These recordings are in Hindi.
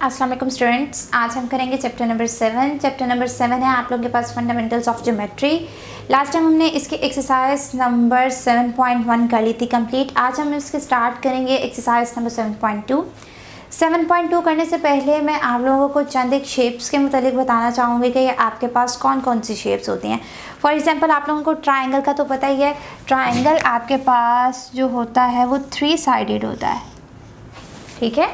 अस्सलाम वालेकुम स्टूडेंट्स, आज हम करेंगे चैप्टर नंबर 7। चैप्टर नंबर 7 है आप लोगों के पास fundamentals of geometry. Last time हमने इसकी एक्सरसाइज नंबर 7.1 कर ली थी कंप्लीट। आज हम इसके स्टार्ट करेंगे एक्सरसाइज नंबर 7.2। 7.2 करने से पहले मैं आप लोगों को चंद एक शेप्स के मुतालिक बताना चाहूँगी कि आपके पास कौन कौन सी शेप्स होती हैं। फॉर एग्जांपल आप लोगों को ट्राइंगल का तो पता ही है। ट्राइंगल आपके पास जो होता है वो 3 साइडेड होता है, ठीक है।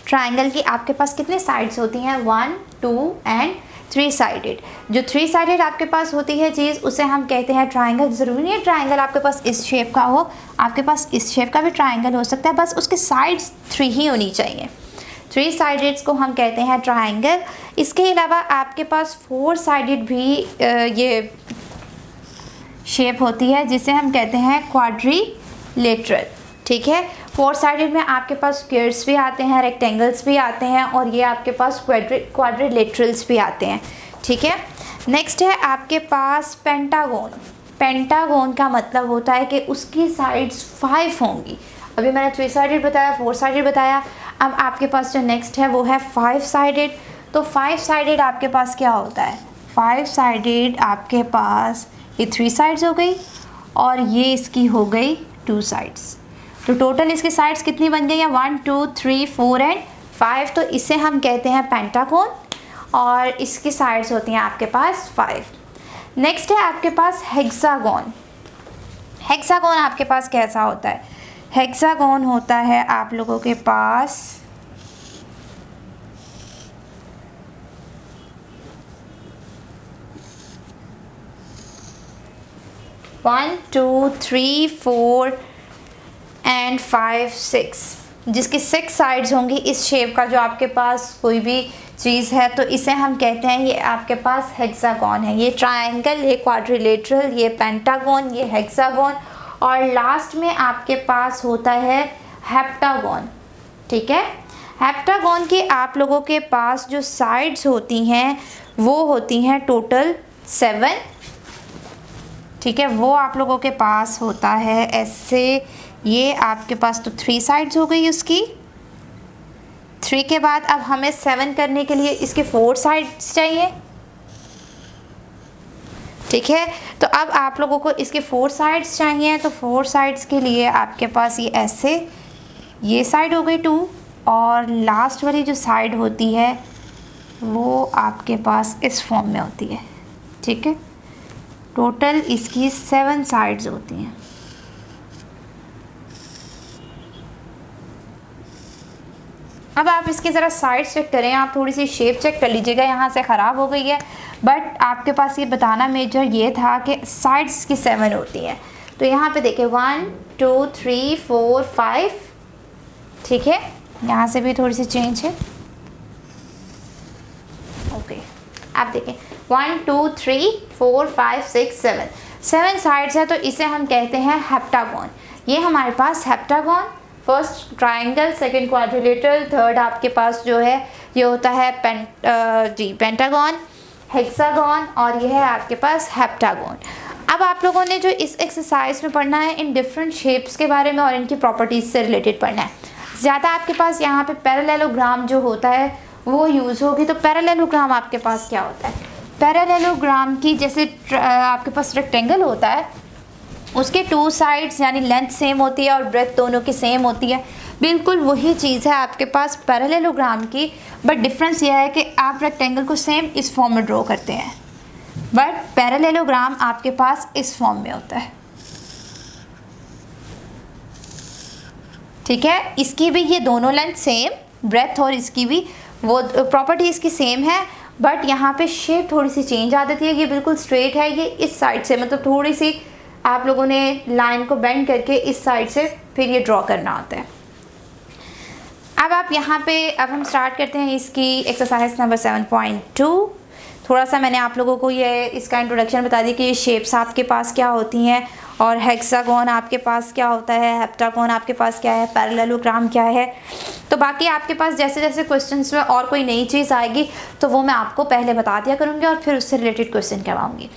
ट्राइंगल की आपके पास कितने साइड्स होती हैं? 1, 2 एंड 3 साइडेड। जो 3 साइडेड आपके पास होती है चीज़, उसे हम कहते हैं ट्राइंगल। ज़रूरी नहीं है ट्राइंगल आपके पास इस शेप का हो, आपके पास इस शेप का भी ट्राइंगल हो सकता है, बस उसके साइड्स 3 ही होनी चाहिए। 3 साइडेड्स को हम कहते हैं ट्राइंगल। इसके अलावा आपके पास 4 साइडेड भी ये शेप होती है जिसे हम कहते हैं क्वाड्रिलेटरल, ठीक है। 4 साइडेड में आपके पास स्क्वायर्स भी आते हैं, रेक्टेंगल्स भी आते हैं और ये आपके पास क्वाड्रिलेटरल्स भी आते हैं, ठीक है। नेक्स्ट है आपके पास पेंटागोन। पेंटागोन का मतलब होता है कि उसकी साइड्स 5 होंगी। अभी मैंने 3 साइडेड बताया, 4 साइडेड बताया, अब आपके पास जो नेक्स्ट है वो है 5 साइडेड। तो 5 साइडेड आपके पास क्या होता है? 5 साइडेड आपके पास ये 3 साइड्स हो गई और ये इसकी हो गई 2 साइड्स। तो टोटल इसकी साइड्स कितनी बन गई हैं? 1, 2, 3, 4 एंड 5। तो इसे हम कहते हैं पेंटागोन और इसकी साइड्स होती हैं आपके पास 5। नेक्स्ट है आपके पास हेक्सागोन। हेक्सागोन आपके पास कैसा होता है? हेक्सागोन होता है आप लोगों के पास 1, 2, 3, 4 एंड 5, 6, जिसकी 6 साइड्स होंगी इस शेप का। जो आपके पास कोई भी चीज़ है तो इसे हम कहते हैं ये आपके पास हेक्सागोन है। ये ट्रायंगल, ये क्वाड्रिलेटरल, ये पेंटागोन, ये हेक्सागोन और लास्ट में आपके पास होता है हेप्टागोन, ठीक है। हेप्टागोन की आप लोगों के पास जो साइड्स होती हैं वो होती हैं टोटल 7, ठीक है। वो आप लोगों के पास होता है ऐसे। ये आपके पास तो 3 साइड्स हो गई उसकी। 3 के बाद अब हमें 7 करने के लिए इसके 4 साइड्स चाहिए, ठीक है। तो अब आप लोगों को इसके 4 साइड्स चाहिए, तो 4 साइड्स के लिए आपके पास ये ऐसे, ये साइड हो गई 2 और लास्ट वाली जो साइड होती है वो आपके पास इस फॉर्म में होती है, ठीक है। टोटल इसकी 7 साइड्स होती हैं। अब आप इसके ज़रा साइड चेक करें, आप थोड़ी सी शेप चेक कर लीजिएगा। यहाँ से ख़राब हो गई है, बट आपके पास ये बताना मेजर ये था कि साइड्स की 7 होती हैं। तो यहाँ पे देखें 1, 2, 3, 4, 5, ठीक है। यहाँ से भी थोड़ी सी चेंज है, ओके। आप देखें 1, 2, 3, 4, 5, 6, 7 साइड्स है, तो इसे हम कहते हैं हेप्टागोन। ये हमारे पास heptagon, first triangle, second quadrilateral, third आपके पास जो है ये होता है पेंटागोन, हेक्सागोन और ये है आपके पास हेप्टागोन। अब आप लोगों ने जो इस एक्सरसाइज में पढ़ना है इन डिफरेंट शेप्स के बारे में और इनकी प्रॉपर्टीज़ से रिलेटेड पढ़ना है। ज़्यादा आपके पास यहाँ पे पैरेललोग्राम जो होता है वो यूज़ होगी। तो पैरेललोग्राम आपके पास क्या होता है? पैरेललोग्राम की जैसे आपके पास रेक्टेंगल होता है, उसके 2 साइड्स यानी लेंथ सेम होती है और ब्रेथ दोनों की सेम होती है। बिल्कुल वही चीज़ है आपके पास पैरेललोग्राम की, बट डिफरेंस यह है कि आप रेक्टेंगल को सेम इस फॉर्म में ड्रॉ करते हैं, बट पैरेललोग्राम आपके पास इस फॉर्म में होता है, ठीक है। इसकी भी ये दोनों लेंथ सेम, ब्रेथ और इसकी भी वो प्रॉपर्टी इसकी सेम है, बट यहाँ पे शेप थोड़ी सी चेंज आ जाती है। ये बिल्कुल स्ट्रेट है, ये इस साइड से, मतलब थोड़ी सी आप लोगों ने लाइन को बेंड करके इस साइड से फिर ये ड्रॉ करना होता है। अब आप यहाँ पे, अब हम स्टार्ट करते हैं इसकी एक्सरसाइज नंबर 7.2। थोड़ा सा मैंने आप लोगों को ये इसका इंट्रोडक्शन बता दी कि ये शेप्स आपके पास क्या होती हैं और हेक्सागोन आपके पास क्या होता है, हेप्टागोन आपके पास क्या है, पैरेललोग्राम क्या है। तो बाकी आपके पास जैसे जैसे क्वेश्चंस में और कोई नई चीज़ आएगी तो वो मैं आपको पहले बता दिया करूँगी और फिर उससे रिलेटेड क्वेश्चन करवाऊँगी।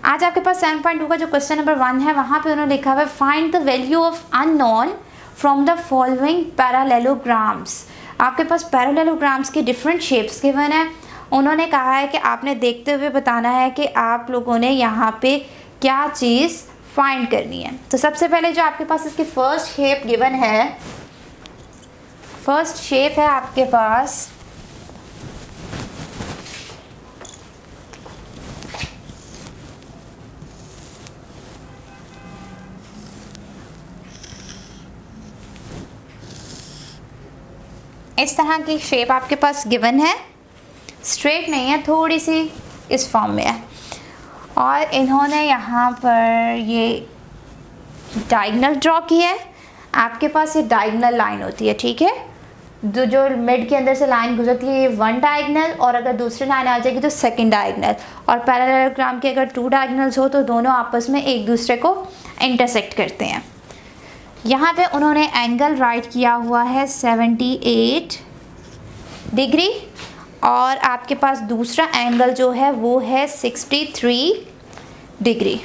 आज आपके पास 7.2 का जो क्वेश्चन नंबर 1 है वहाँ पे उन्होंने लिखा हुआ है find the value of unknown from the following parallelograms. आपके पास पैरेललोग्राम्स की डिफरेंट शेप्स गिवन है। उन्होंने कहा है कि आपने देखते हुए बताना है कि आप लोगों ने यहाँ पे क्या चीज़ फाइंड करनी है। तो सबसे पहले जो आपके पास इसकी फर्स्ट शेप गिवन है, फर्स्ट शेप है आपके पास इस तरह की शेप आपके पास गिवन है, स्ट्रेट नहीं है, थोड़ी सी इस फॉर्म में है। और इन्होंने यहाँ पर ये डायगोनल ड्रॉ किया है। आपके पास ये डायगोनल लाइन होती है, ठीक है, जो मिड के अंदर से लाइन गुजरती है, ये वन डायगोनल, और अगर दूसरी लाइन आ जाएगी तो सेकंड डायगोनल। और पैरेललोग्राम के अगर टू डायगोनल्स हो तो दोनों आपस में एक दूसरे को इंटरसेक्ट करते हैं। यहाँ पे उन्होंने एंगल राइट किया हुआ है 78 डिग्री, और आपके पास दूसरा एंगल जो है वो है 63 डिग्री।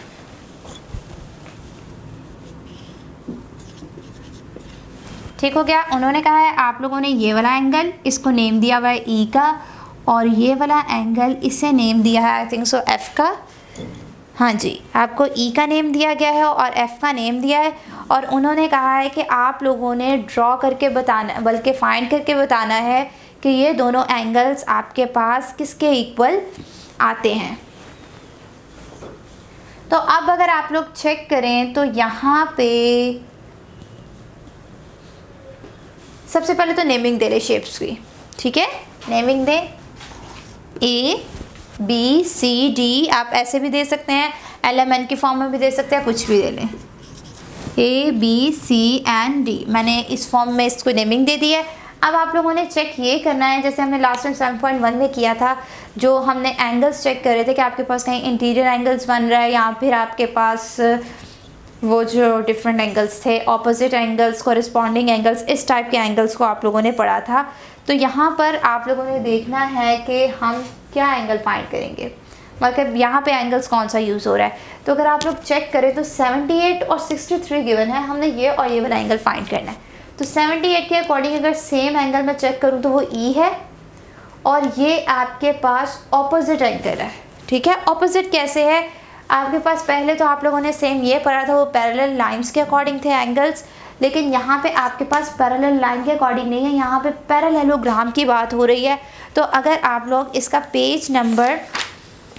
ठीक हो गया। उन्होंने कहा है आप लोगों ने ये वाला एंगल, इसको नेम दिया हुआ है ई का, और ये वाला एंगल इसे नेम दिया है आई थिंक सो एफ़ का। हाँ जी, आपको ई का नेम दिया गया है और एफ़ का नेम दिया है। और उन्होंने कहा है कि आप लोगों ने ड्रॉ करके बताना, बल्कि फाइंड करके बताना है कि ये दोनों एंगल्स आपके पास किसके इक्वल आते हैं। तो अब अगर आप लोग चेक करें तो यहाँ पे सबसे पहले तो नेमिंग दे ले शेप्स की, ठीक है, नेमिंग दे ए बी सी डी, आप ऐसे भी दे सकते हैं, LMN की फॉर्म में भी दे सकते हैं, कुछ भी दे लें, A B C and D। मैंने इस फॉर्म में इसको नेमिंग दे दी है। अब आप लोगों ने चेक ये करना है, जैसे हमने लास्ट टाइम 7.1 में किया था, जो हमने एंगल्स चेक कर रहे थे कि आपके पास कहीं इंटीरियर एंगल्स बन रहा है या फिर आपके पास वो जो डिफरेंट एंगल्स थे, ऑपोजिट एंगल्स, कॉरेस्पॉन्डिंग एंगल्स, इस टाइप के एंगल्स को आप लोगों ने पढ़ा था। तो यहाँ पर आप लोगों ने देखना है कि हम क्या एंगल फाइंड करेंगे, मतलब यहाँ पे एंगल्स कौन सा यूज़ हो रहा है। तो अगर आप लोग चेक करें तो 78 और 63 गिवन है, हमने ये और ये वाला एंगल फाइंड करना है। तो 78 के अकॉर्डिंग अगर सेम एंगल मैं चेक करूँ तो वो ई है, और ये आपके पास ऑपोजिट एंगल है, ठीक है। ऑपोजिट कैसे है, आपके पास पहले तो आप लोगों ने सेम ये पढ़ा था, वो पैरेलल लाइंस के अकॉर्डिंग थे एंगल्स, लेकिन यहाँ पे आपके पास पैरेलल लाइन के अकॉर्डिंग नहीं है, यहाँ पे पैरेललोग्राम की बात हो रही है। तो अगर आप लोग इसका पेज नंबर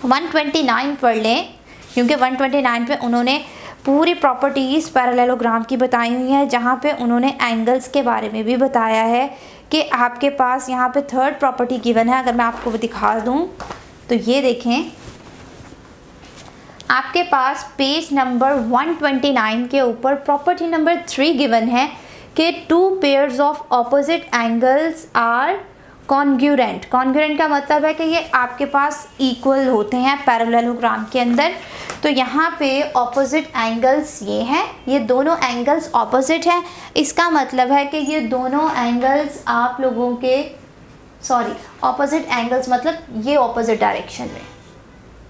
129 पढ़ लें, क्योंकि 129 पे उन्होंने पूरी प्रॉपर्टीज़ पैरेललोग्राम की बताई हुई है, जहाँ पे उन्होंने एंगल्स के बारे में भी बताया है कि आपके पास यहाँ पे थर्ड प्रॉपर्टी गिवन है। अगर मैं आपको दिखा दूँ तो ये देखें, आपके पास पेज नंबर 129 के ऊपर प्रॉपर्टी नंबर 3 गिवन है कि two pairs of opposite angles are congruent. Congruent का मतलब है कि ये आपके पास इक्वल होते हैं पैरेललोग्राम के अंदर। तो यहाँ पे ऑपोजिट एंगल्स ये हैं, ये दोनों एंगल्स ऑपोजिट हैं, इसका मतलब है कि ये दोनों एंगल्स आप लोगों के ऑपोजिट एंगल्स मतलब ये ऑपोजिट डायरेक्शन में,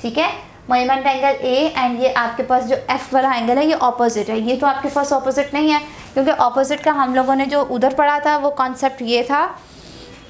ठीक है। मेजरमेंट एंगल ए एंड ये आपके पास जो एफ वाला एंगल है ये ऑपोजिट है, ये तो आपके पास ऑपोजिट नहीं है, क्योंकि ऑपोजिट का हम लोगों ने जो उधर पढ़ा था वो कॉन्सेप्ट ये था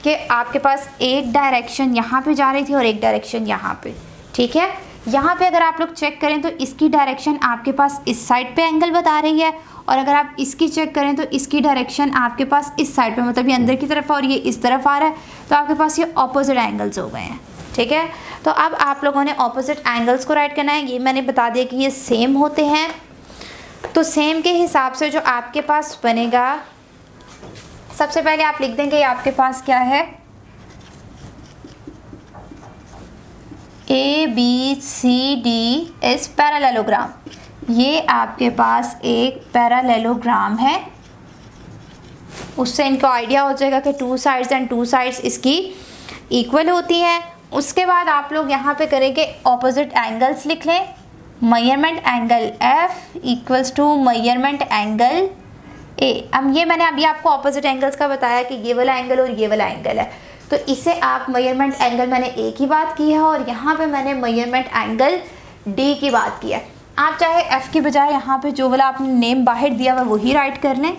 कि आपके पास एक डायरेक्शन यहाँ पे जा रही थी और एक डायरेक्शन यहाँ पे, ठीक है। यहाँ पे अगर आप लोग चेक करें तो इसकी डायरेक्शन आपके पास इस साइड पे एंगल बता रही है, और अगर आप इसकी चेक करें तो इसकी डायरेक्शन आपके पास इस साइड पे, मतलब ये अंदर की तरफ है और ये इस तरफ आ रहा है, तो आपके पास ये ऑपोजिट एंगल्स हो गए हैं, ठीक है। तो अब आप लोगों ने ऑपोजिट एंगल्स को राइट करना है। ये मैंने बता दिया कि ये सेम होते हैं, तो सेम के हिसाब से जो आपके पास बनेगा, सबसे पहले आप लिख देंगे आपके पास क्या है, A B C D is parallelogram. ये आपके पास एक पैरेललोग्राम है, उससे इनको आइडिया हो जाएगा कि two sides and two sides इसकी इक्वल होती हैं। उसके बाद आप लोग यहाँ पे करेंगे ऑपोजिट एंगल्स लिख लें, measurement angle F equals to measurement angle A। अब ये मैंने अभी आपको ऑपोजिट एंगल्स का बताया कि ये वाला एंगल और ये वाला एंगल है, तो इसे आप मेजरमेंट एंगल मैंने A की बात की है और यहाँ पे मैंने मेजरमेंट एंगल D की बात की है। आप चाहे F की बजाय यहाँ पे जो वाला आपने नेम बाहर दिया हुआ वही राइट कर लें,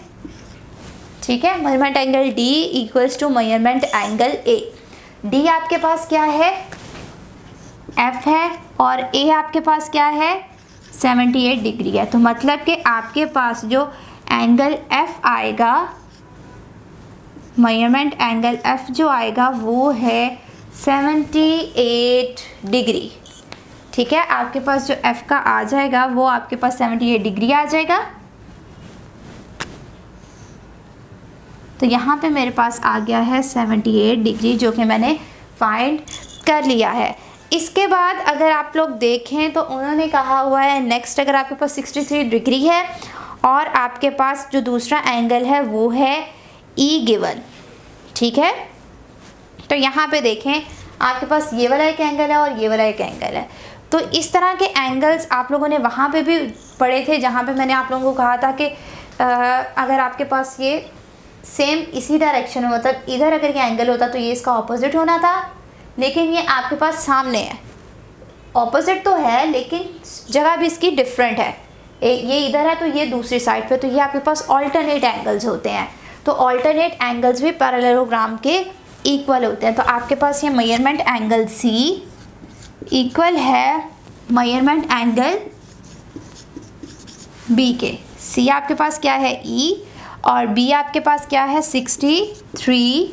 ठीक है। Measurement angle D equals to measurement angle A. D आपके पास क्या है, एफ है, और ए आपके पास क्या है, 78 डिग्री है। तो मतलब कि आपके पास जो एंगल एफ आएगा, मेजरमेंट एंगल एफ जो आएगा वो है 78 डिग्री। ठीक है, आपके पास जो एफ का आ जाएगा वो आपके पास 78 डिग्री आ जाएगा। तो यहाँ पे मेरे पास आ गया है 78 डिग्री, जो कि मैंने फाइंड कर लिया है। इसके बाद अगर आप लोग देखें तो उन्होंने कहा हुआ है नेक्स्ट, अगर आपके पास 63 डिग्री है और आपके पास जो दूसरा एंगल है वो है ई गिवन। ठीक है, तो यहाँ पे देखें आपके पास ये वाला एक एंगल है और ये वाला एक एंगल है। तो इस तरह के एंगल्स आप लोगों ने वहाँ पे भी पढ़े थे, जहाँ पे मैंने आप लोगों को कहा था कि अगर आपके पास ये सेम इसी डायरेक्शन में, मतलब इधर अगर ये एंगल होता तो ये इसका ऑपोजिट होना था, लेकिन ये आपके पास सामने है। ऑपोजिट तो है लेकिन जगह भी इसकी डिफरेंट है, ये इधर है तो ये दूसरी साइड पे, तो ये आपके पास ऑल्टरनेट एंगल्स होते हैं। तो ऑल्टरनेट एंगल्स भी पैरेललोग्राम के इक्वल होते हैं। तो आपके पास ये मेजरमेंट एंगल सी इक्वल है मेजरमेंट एंगल बी के। सी आपके पास क्या है, ई, और बी आपके पास क्या है, 63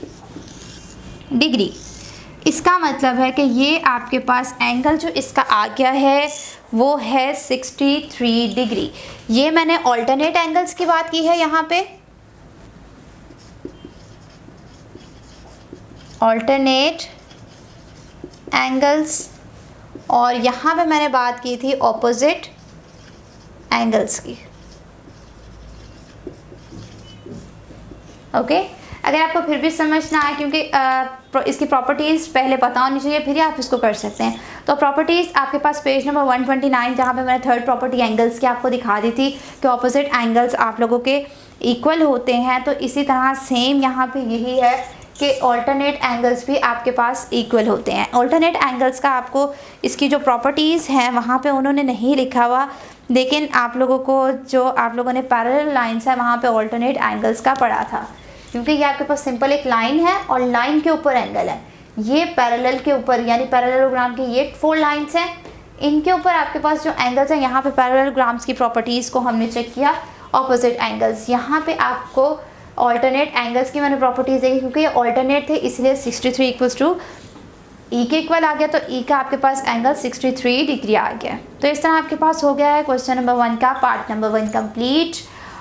डिग्री। इसका मतलब है कि ये आपके पास एंगल जो इसका आ गया है वो है 63 डिग्री। ये मैंने ऑल्टरनेट एंगल्स की बात की है यहाँ पे, ऑल्टरनेट एंगल्स, और यहाँ पे मैंने बात की थी ऑपोजिट एंगल्स की। ओके, अगर आपको फिर भी समझ ना आए, क्योंकि इसकी प्रॉपर्टीज़ पहले पता होनी चाहिए फिर ही आप इसको कर सकते हैं। तो प्रॉपर्टीज़ आपके पास पेज नंबर 129, जहाँ पे मैंने थर्ड प्रॉपर्टी एंगल्स की आपको दिखा दी थी कि ऑपोजिट एंगल्स आप लोगों के इक्वल होते हैं। तो इसी तरह सेम यहाँ पे यही है कि ऑल्टरनेट एंगल्स भी आपके पास इक्वल होते हैं। ऑल्टरनेट एंगल्स का आपको इसकी जो प्रॉपर्टीज़ हैं वहाँ पे उन्होंने नहीं लिखा हुआ, लेकिन आप लोगों को जो आप लोगों ने पैरेलल लाइंस है वहाँ पे ऑल्टरनेट एंगल्स का पढ़ा था, क्योंकि ये आपके पास सिंपल एक लाइन है और लाइन के ऊपर एंगल है। ये पैरेलल के ऊपर, यानी पैरेललोग्राम की ये 4 लाइन्स हैं, इनके ऊपर आपके पास जो एंगल्स हैं, यहाँ पे पैरेललोग्राम्स की प्रॉपर्टीज़ को हमने चेक किया, ऑपोजिट एंगल्स। यहाँ पे आपको ऑल्टरनेट एंगल्स की मैंने प्रॉपर्टीज़ देखी, क्योंकि ये ऑल्टरनेट थे इसलिए 63 इक्वल्स टू ई के इक्वल आ गया, तो ई का आपके पास एंगल 63 डिग्री आ गया। तो इस तरह आपके पास हो गया है क्वेश्चन नंबर 1 का पार्ट नंबर 1 कंप्लीट।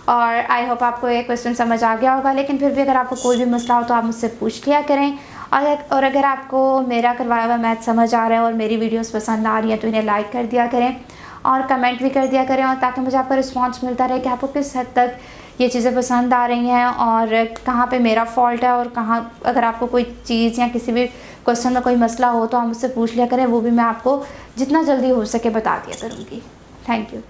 और आई होप आपको ये क्वेश्चन समझ आ गया होगा, लेकिन फिर भी अगर आपको कोई भी मसला हो तो आप मुझसे पूछ लिया करें। और अगर आपको मेरा करवाया हुआ मैथ समझ आ रहा है और मेरी वीडियोस पसंद आ रही है तो इन्हें लाइक कर दिया करें और कमेंट भी कर दिया करें, और ताकि मुझे आपका रिस्पांस मिलता रहे कि आपको किस हद तक ये चीज़ें पसंद आ रही हैं और कहाँ पे मेरा फॉल्ट है, और कहाँ अगर आपको कोई चीज़ या किसी भी क्वेश्चन में कोई मसला हो तो आप मुझसे पूछ लिया करें, वो भी मैं आपको जितना जल्दी हो सके बता दिया करूँगी। Thank you.